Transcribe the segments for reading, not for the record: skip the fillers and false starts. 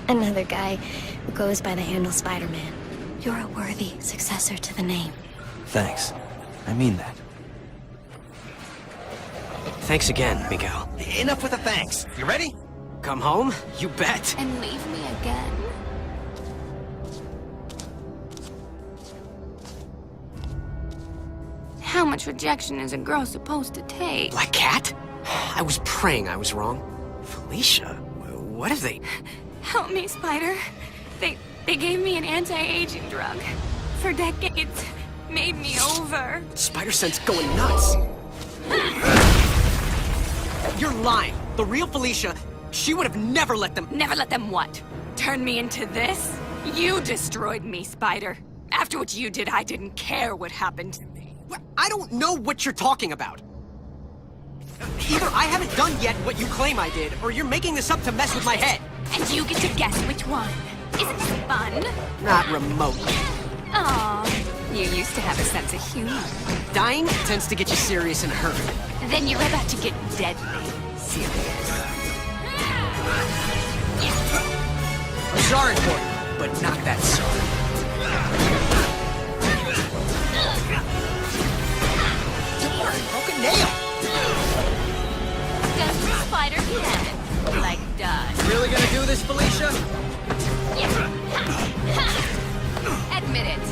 Another guy who goes by the handle Spider-Man. You're a worthy successor to the name. Thanks. I mean that. Thanks again, Miguel. Enough with the thanks. You ready? Come home? You bet. And leave me again? How much rejection is a girl supposed to take? Black Cat? I was praying I was wrong. Felicia, what have they... Help me, Spider. They gave me an anti-aging drug. For decades. Made me over. Spider Sense going nuts. You're lying. The real Felicia, she would have never let them... Never let them what? Turn me into this? You destroyed me, Spider. After what you did, I didn't care what happened to me. I don't know what you're talking about. Either I haven't done yet what you claim I did, or you're making this up to mess with my head. And you get to guess which one. Isn't this fun? Not remotely. Aw, you used to have a sense of humor. Dying tends to get you serious in a hurry. Then you're about to get deadly serious. I'm sorry for you, but not that sorry. Don't worry, broken nail. Does the spider can? Like dust. Really gonna do this, Felicia? Admit it.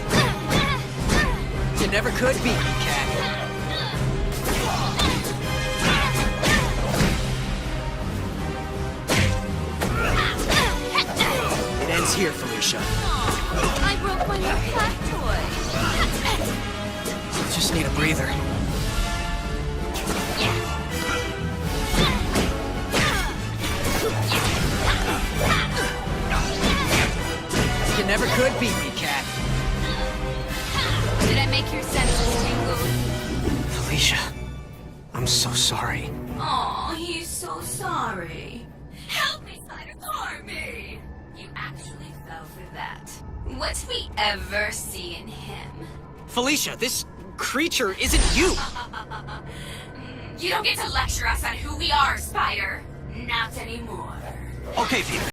You never could beat me, Cat. It ends here, Felicia. I broke my new cat toy. Just need a breather. You never could beat me, Cat. Did I make your senses tingle? Felicia, I'm so sorry. Aw, he's so sorry. Help me, Spider, harm me. You actually fell for that. What'd we ever see in him? Felicia, this creature isn't you. You don't get to lecture us on who we are, Spider. Not anymore. Okay, Peter.